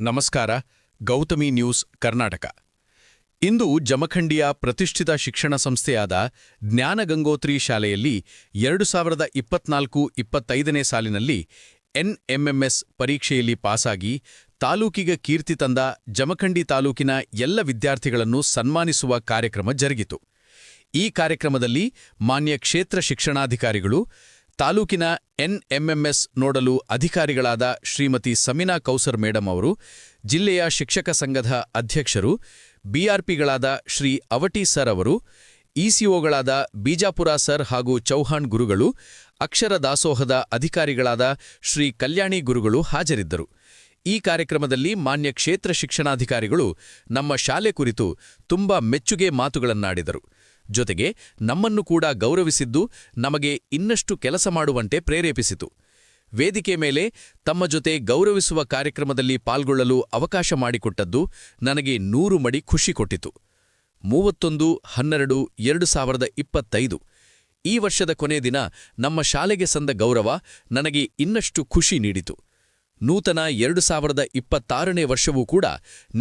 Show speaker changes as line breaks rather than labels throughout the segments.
ನಮಸ್ಕಾರ. ಗೌತಮಿ ನ್ಯೂಸ್ ಕರ್ನಾಟಕ. ಇಂದು ಜಮಖಂಡಿಯ ಪ್ರತಿಷ್ಠಿತ ಶಿಕ್ಷಣ ಸಂಸ್ಥೆಯಾದ ಜ್ಞಾನಗಂಗೋತ್ರಿ ಶಾಲೆಯಲ್ಲಿ 2024-25ನೇ ಸಾಲಿನಲ್ಲಿ NMMS ಪರೀಕ್ಷೆಯಲ್ಲಿ ಪಾಸಾಗಿ ತಾಲೂಕಿಗೆ ಕೀರ್ತಿ ತಂದ ಜಮಖಂಡಿ ತಾಲೂಕಿನ ಎಲ್ಲ ವಿದ್ಯಾರ್ಥಿಗಳನ್ನು ಸನ್ಮಾನಿಸುವ ಕಾರ್ಯಕ್ರಮ ಜರುಗಿತು. ಈ ಕಾರ್ಯಕ್ರಮದಲ್ಲಿ ಮಾನ್ಯ ಕ್ಷೇತ್ರ ಶಿಕ್ಷಣಾಧಿಕಾರಿಗಳು, ತಾಲೂಕಿನ NMMS ನೋಡಲು ಅಧಿಕಾರಿಗಳಾದ ಶ್ರೀಮತಿ ಸಮಿನಾ ಕೌಸರ್ ಮೇಡಂ ಅವರು, ಜಿಲ್ಲೆಯ ಶಿಕ್ಷಕ ಸಂಘದ ಅಧ್ಯಕ್ಷರು, BRPಗಳಾದ ಶ್ರೀ ಅವಟಿ ಸರ್ ಅವರು, ECOಗಳಾದ ಬೀಜಾಪುರ ಸರ್ ಹಾಗೂ ಚೌಹಾಣ್ ಗುರುಗಳು, ಅಕ್ಷರ ದಾಸೋಹದ ಅಧಿಕಾರಿಗಳಾದ ಶ್ರೀ ಕಲ್ಯಾಣಿ ಗುರುಗಳು ಹಾಜರಿದ್ದರು. ಈ ಕಾರ್ಯಕ್ರಮದಲ್ಲಿ ಮಾನ್ಯ ಕ್ಷೇತ್ರ ಶಿಕ್ಷಣಾಧಿಕಾರಿಗಳು ನಮ್ಮ ಶಾಲೆ ಕುರಿತು ತುಂಬಾ ಮೆಚ್ಚುಗೆ ಮಾತುಗಳನ್ನಾಡಿದರು. ಜೊತೆಗೆ ನಮ್ಮನ್ನು ಕೂಡ ಗೌರವಿಸಿದ್ದು ನಮಗೆ ಇನ್ನಷ್ಟು ಕೆಲಸ ಮಾಡುವಂತೆ ಪ್ರೇರೇಪಿಸಿತು. ವೇದಿಕೆ ಮೇಲೆ ತಮ್ಮ ಜೊತೆ ಗೌರವಿಸುವ ಕಾರ್ಯಕ್ರಮದಲ್ಲಿ ಪಾಲ್ಗೊಳ್ಳಲು ಅವಕಾಶ ಮಾಡಿಕೊಟ್ಟದ್ದು ನನಗೆ 100 ಮಡಿ ಖುಷಿ ಕೊಟ್ಟಿತು. 31-12-2025 ಈ ವರ್ಷದ ಕೊನೆ ದಿನ ನಮ್ಮ ಶಾಲೆಗೆ ಸಂದ ಗೌರವ ನನಗೆ ಇನ್ನಷ್ಟು ಖುಷಿ ನೀಡಿತು. ನೂತನ 2026ನೇ ವರ್ಷವೂ ಕೂಡ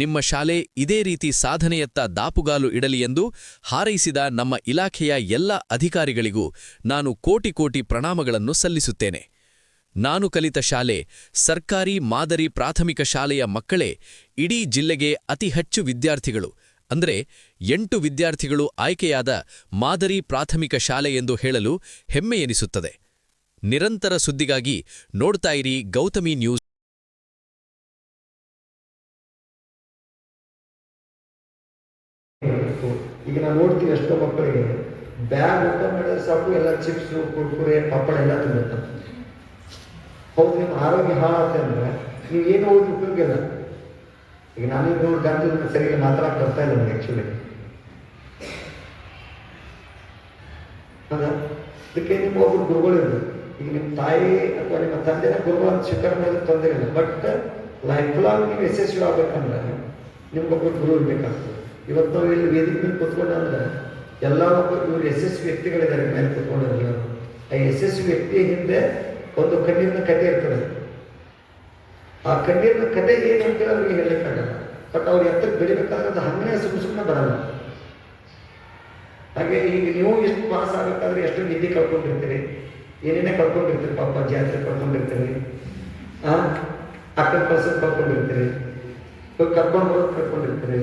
ನಿಮ್ಮ ಶಾಲೆ ಇದೇ ರೀತಿ ಸಾಧನೆಯತ್ತ ದಾಪುಗಾಲು ಇಡಲಿ ಎಂದು ಹಾರೈಸಿದ ನಮ್ಮ ಇಲಾಖೆಯ ಎಲ್ಲ ಅಧಿಕಾರಿಗಳಿಗೂ ನಾನು ಕೋಟಿ ಕೋಟಿ ಪ್ರಣಾಮಗಳನ್ನು ಸಲ್ಲಿಸುತ್ತೇನೆ. ನಾನು ಕಲಿತ ಶಾಲೆ ಸರ್ಕಾರಿ ಮಾದರಿ ಪ್ರಾಥಮಿಕ ಶಾಲೆಯ ಮಕ್ಕಳೇ ಇಡೀ ಜಿಲ್ಲೆಗೆ ಅತಿ ಹೆಚ್ಚು ವಿದ್ಯಾರ್ಥಿಗಳು, ಅಂದರೆ 8 ವಿದ್ಯಾರ್ಥಿಗಳು ಆಯ್ಕೆಯಾದ ಮಾದರಿ ಪ್ರಾಥಮಿಕ ಶಾಲೆ ಎಂದು ಹೇಳಲು ಹೆಮ್ಮೆಯೆನಿಸುತ್ತದೆ. ನಿರಂತರ ಸುದ್ದಿಗಾಗಿ ನೋಡ್ತಾ ಇರಿ ಗೌತಮಿ ನ್ಯೂಸ್.
ಈಗ ನಾವು ನೋಡ್ತೀವಿ ಎಷ್ಟೋ ಮಕ್ಕಳಿಗೆ ಬ್ಯಾಗ್ ಓಪನ್ ಮಾಡಿದ್ರೆ ಸಾಕು ಎಲ್ಲ ಚಿಪ್ಸು, ಕುರ್ಕುರೆ, ಪಪ್ಪಳ ಎಲ್ಲ ತಿನ್ನುತ್ತಾರೆ. ಹೌದು, ನಿಮ್ಮ ಆರೋಗ್ಯ ಹಾಳಾಗುತ್ತೆ ಅಂದರೆ ನೀವು ಏನು ಓದಿ ಉಪಯೋಗ ಇಲ್ಲ. ಈಗ ನಾನೀಗ ನೋಡಿ ಗಾಂಧಿ ಸರಿಯಾಗಿ ಮಾತಾಡಕ್ಕೆ ಬರ್ತಾ ಇಲ್ಲ ನನಗೆ ಆ್ಯಕ್ಚುಲಿ. ಹೌದಾ? ಅದಕ್ಕೆ ನಿಮ್ಮ ಒಬ್ಬರು ಗುರುಗಳಿದ್ರು. ಈಗ ನಿಮ್ಮ ತಾಯಿ ಅಥವಾ ನಿಮ್ಮ ತಂದೆನ ಗುರುಗಳನ್ನು ಸ್ವೀಕಾರ ಮಾಡೋದು ತೊಂದರೆ ಇಲ್ಲ. ಬಟ್ ಲೈಫ್ ಲಾಂಗ್ ನೀವು ಯಶಸ್ವಿ ಆಗ್ಬೇಕಂದ್ರೆ ನಿಮ್ಗೊಬ್ಬರು ಗುರು ಇರಬೇಕಾಗ್ತದೆ. ಇವತ್ತು ನಾವು ಇಲ್ಲಿ ವೇದಿಕೆ ಮೇಲೆ ಕೂತ್ಕೊಂಡ್ರೆ ಎಲ್ಲ ಒಬ್ಬರು ಇವರು ಯಶಸ್ವಿ ವ್ಯಕ್ತಿಗಳಿದ್ದಾರೆ ಮೇಲೆ ಕೂತ್ಕೊಂಡ್ರೆ. ಆ ಯಶಸ್ವಿ ವ್ಯಕ್ತಿಯ ಹಿಂದೆ ಒಂದು ಕಣ್ಣೀರಿನ ಕಥೆ ಇರ್ತದೆ. ಆ ಕಣ್ಣೀರಿನ ಕಥೆ ಏನು ಅಂತೇಳಿ ಅವ್ರಿಗೆ ಹೇಳಲಿಕ್ಕಾಗಲ್ಲ. ಬಟ್ ಅವ್ರು ಎತ್ತಕ್ಕೆ ಬೆಳಿಬೇಕಾದ್ರೆ ಅದು ಹಂಗನೇ ಸುಮ್ಮನೆ ಬರಲ್ಲ. ಹಾಗೆ ಈಗ ನೀವು ಎಷ್ಟು ಪಾಸ್ ಆಗಬೇಕಾದ್ರೆ ಎಷ್ಟು ನಿದ್ದೆ ಕಳ್ಕೊಂಡಿರ್ತೀರಿ, ಏನೇನೇ ಕಳ್ಕೊಂಡಿರ್ತೀರಿ. ಪಾಪ ಜಾತ್ರೆ ಕಳ್ಕೊಂಡಿರ್ತೀರಿ, ಅಕ್ಕನ ಪರ್ಸನ್ ಕಳ್ಕೊಂಡಿರ್ತೀರಿ, ಕರ್ಕೊಂಡು ಬರೋದು ಕಳ್ಕೊಂಡಿರ್ತೀರಿ.